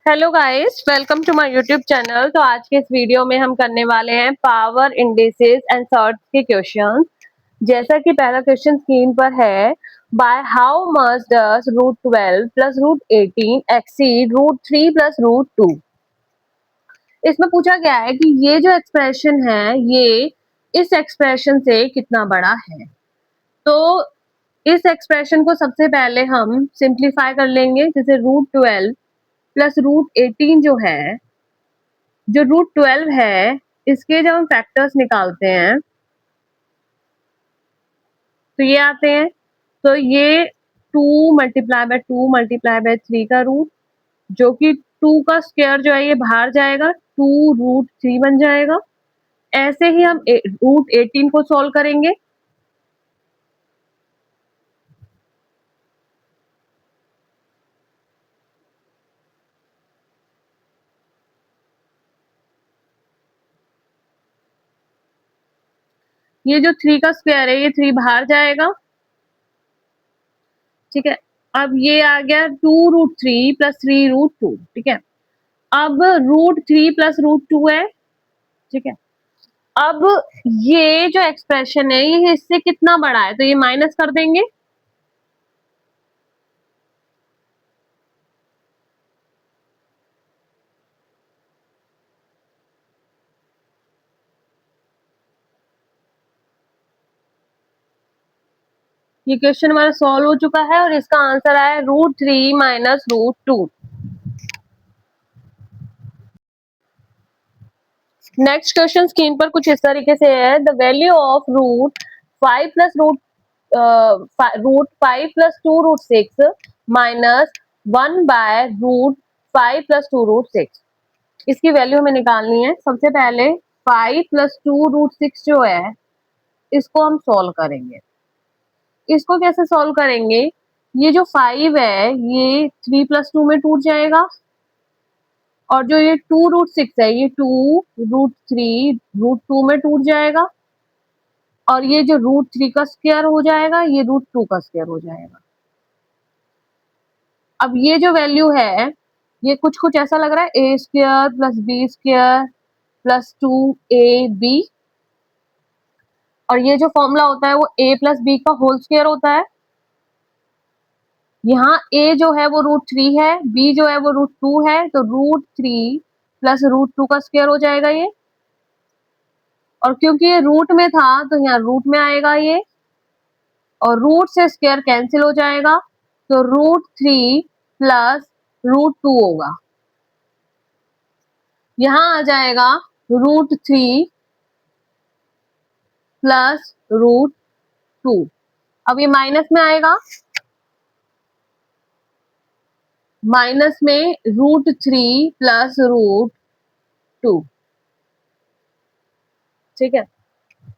Hello guys, welcome to my YouTube channel. तो आज के इस वीडियो में हम करने वाले हैं पावर इंडिसेस एंड सॉर्ट्स के क्वेश्चन। जैसा कि पहला क्वेश्चन स्क्रीन पर है, by how much does root 12 plus root 18 exceed root 3 plus root 2। इसमें पूछा गया है कि ये जो एक्सप्रेशन है ये इस एक्सप्रेशन से कितना बड़ा है। तो इस एक्सप्रेशन को सबसे पहले हम सिंप्लीफाई कर लेंगे। जैसे रूट 12 प्लस रूट 18 जो है, जो रूट 12 है, इसके जब हम फैक्टर्स निकालते हैं तो ये आते हैं। तो ये 2 मल्टीप्लाई बाय 2 मल्टीप्लाई बाय 3 का रूट, जो कि 2 का स्क्वायर जो है ये बाहर जाएगा, 2 रूट 3 बन जाएगा। ऐसे ही हम रूट 18 को सॉल्व करेंगे। ये जो 3 का स्क्वायर है ये 3 बाहर जाएगा, ठीक है। अब ये आ गया 2 रूट 3 प्लस 3 रूट 2, ठीक है। अब रूट 3 प्लस रूट 2 है, ठीक है। अब ये जो एक्सप्रेशन है ये इससे कितना बड़ा है, तो ये माइनस कर देंगे। ये क्वेश्चन हमारा सॉल्व हो चुका है और इसका आंसर आया root 3 minus root 2। Next question screen पर कुछ इस तरीके से है, the value of root 5 plus root 5 plus 2 root 6 minus 1 by root 5 plus 2 root 6। इसकी वैल्यू हमें निकालनी है। सबसे पहले 5 प्लस 2 रूट 6 जो है इसको हम सॉल्व करेंगे। इसको कैसे सॉल्व करेंगे, ये जो 5 है ये 3 प्लस 2 में टूट जाएगा, और जो ये 2 रूट 6 है ये 2 रूट 3 रूट 2 में टूट जाएगा, और ये जो रूट 3 का स्क्वायर हो जाएगा ये रूट 2 का स्क्वायर हो जाएगा। अब ये जो वैल्यू है ये कुछ कुछ ऐसा लग रहा है, A square plus B square plus 2ab, और ये जो फॉर्मूला होता है वो a प्लस बी का होल स्क्वायर होता है। यहाँ a जो है वो रूट 3 है, b जो है वो रूट 2 है, तो रूट 3 प्लस रूट 2 का स्क्वायर हो जाएगा ये, और क्योंकि ये रूट में था तो यहाँ रूट में आएगा ये, और रूट से स्क्वायर कैंसिल हो जाएगा, तो रूट 3 प्लस रूट 2 होगा। यहाँ आ जाएगा रूट 3 प्लस रूट 2। अब ये माइनस में आएगा, माइनस में रूट 3 प्लस रूट 2, ठीक है।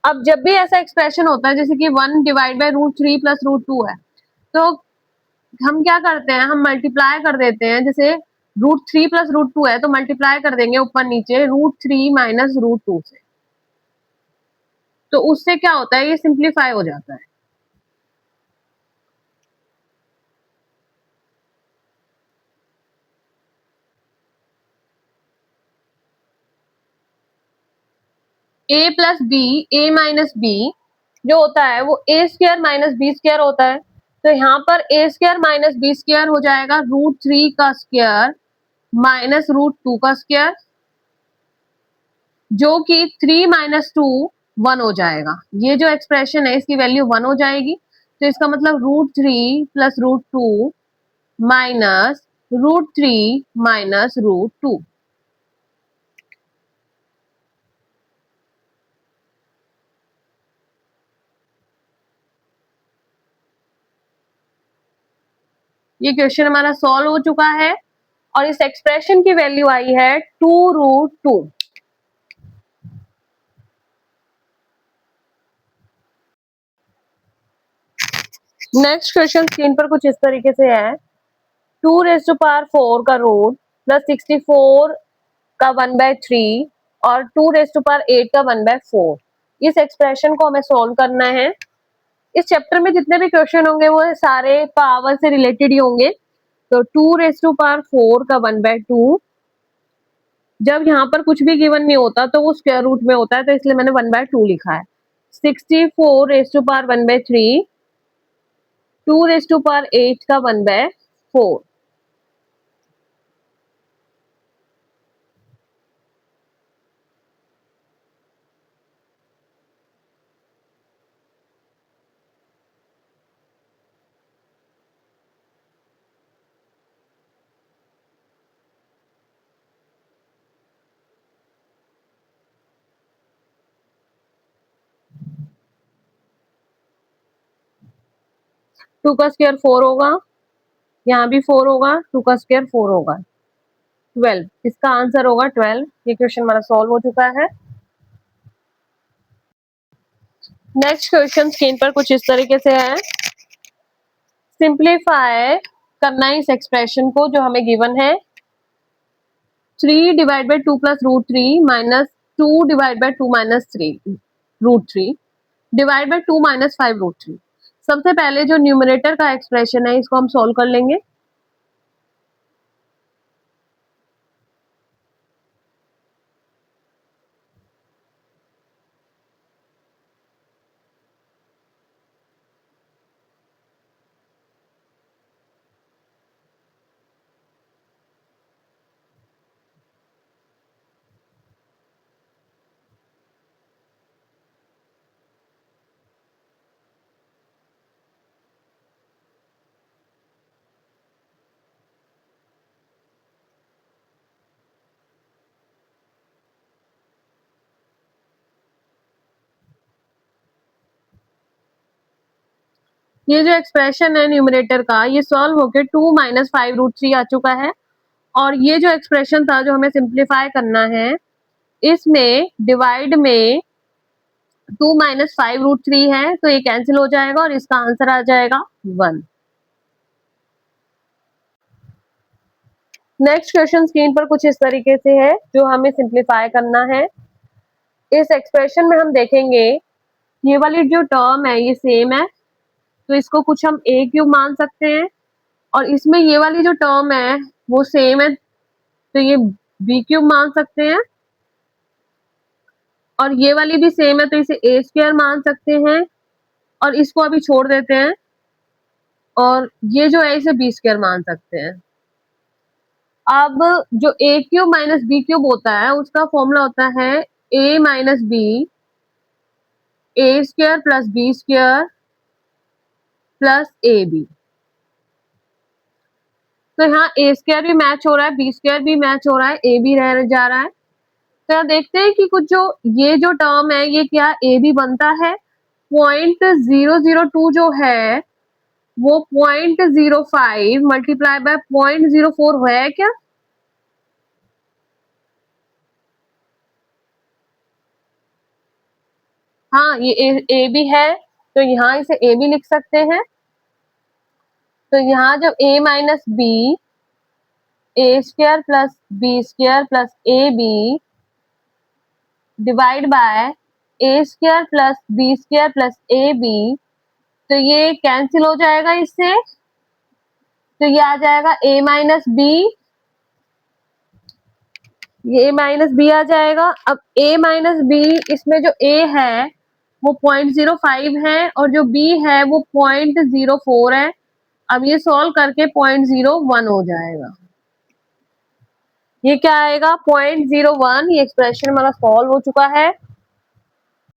अब जब भी ऐसा एक्सप्रेशन होता है जैसे कि 1 divide by root 3 plus root 2 है, तो हम क्या करते हैं, हम मल्टीप्लाई कर देते हैं। जैसे रूट 3 प्लस रूट 2 है तो मल्टीप्लाई कर देंगे ऊपर नीचे रूट 3 माइनस रूट 2 से, तो उससे क्या होता है ये सिंप्लीफाई हो जाता है। a plus B, A minus B जो होता है वो A square minus B square होता है। तो यहाँ पर A square minus B square हो जाएगा रूट 3 का स्क्वायर माइनस रूट 2 का स्क्वायर, जो कि 3 माइनस 2 1 हो जाएगा। ये जो एक्सप्रेशन है इसकी वैल्यू 1 हो जाएगी, तो इसका मतलब root 3 plus root 2 minus root 3 minus root 2। ये क्वेश्चन हमारा सॉल्व हो चुका है और इस एक्सप्रेशन की वैल्यू आई है 2 रूट 2। नेक्स्ट क्वेश्चन स्क्रीन पर कुछ इस तरीके से है, 2 रेज़ टू पावर 4 का रूट प्लस 64 का 1/3 और 2 रेज़ टू पावर 8 का 1/4। इस एक्सप्रेशन को हमें सॉल्व करना है। इस चैप्टर में जितने भी क्वेश्चन होंगे वो सारे पावर से रिलेटेड ही होंगे, तो 2⁴ का 1/2, जब यहाँ पर कुछ भी गिवन नहीं होता तो वो स्क्वायर रूट में होता है, तो इसलिए मैंने 1/2 लिखा है। 64⁴, 2⁸ का 1/4। टू का स्क्वायर 4 होगा, यहाँ भी 4 होगा, 2 का स्क्वायर 4 होगा, 12। इसका आंसर होगा 12। ये क्वेश्चन हमारा सॉल्व हो चुका है। नेक्स्ट क्वेश्चन स्क्रीन पर कुछ इस तरीके से है। सिंप्लीफाई करना है इस एक्सप्रेशन को जो हमें गिवन है। 3/2 + √3 minus 2/2 minus 3 √3 divide by 2 minus 5 √3। सबसे पहले जो न्यूमरेटर का एक्सप्रेशन है इसको हम सॉल्व कर लेंगे। ये जो एक्सप्रेशन है न्यूमरेटर का ये सॉल्व होके 2 माइनस 5 √3 आ चुका है। और ये जो एक्सप्रेशन था जो हमें सिंप्लीफाई करना है इसमें डिवाइड में 2 माइनस 5 √3 है, तो ये कैंसिल हो जाएगा और इसका आंसर आ जाएगा 1। नेक्स्ट क्वेश्चन स्क्रीन पर कुछ इस तरीके से है जो हमें सिंप्लीफाई करना है। इस एक्सप्रेशन में हम देखेंगे ये वाली जो टर्म है ये सेम है, तो इसको कुछ हम a क्यूब मान सकते हैं, और इसमें ये वाली जो टर्म है वो सेम है, तो ये b क्यूब मान सकते हैं, और ये वाली भी सेम है तो इसे a² मान सकते हैं, और इसको अभी छोड़ देते हैं, और ये जो है इसे b² मान सकते हैं। अब जो a cube minus b cube होता है उसका फॉर्मूला होता है a minus b a² plus b² plus ab। तो यहाँ a² भी मैच हो रहा है, b² भी मैच हो रहा है, a भी रह जा रहा है। तो यहाँ देखते हैं कि कुछ जो ये जो टर्म है ये क्या a भी बनता है। 0.002 जो है वो 0.05 मल्टीप्लाई बाय 0.04 है क्या? हाँ, ये a भी है, तो यहाँ इसे a भी लिख सकते हैं। तो यहाँ जब a minus b a² plus b² plus ab divide by a² plus b² plus ab, तो ये कैंसिल हो जाएगा इससे, तो ये आ जाएगा a माइनस b, ये a माइनस b आ जाएगा। अब a माइनस b इसमें जो a है वो 0.05 है और जो b है वो 0.04 है। अब ये सॉल्व करके 0.01 हो जाएगा। ये क्या आएगा 0.01। ये एक्सप्रेशन हमारा सॉल्व हो चुका है।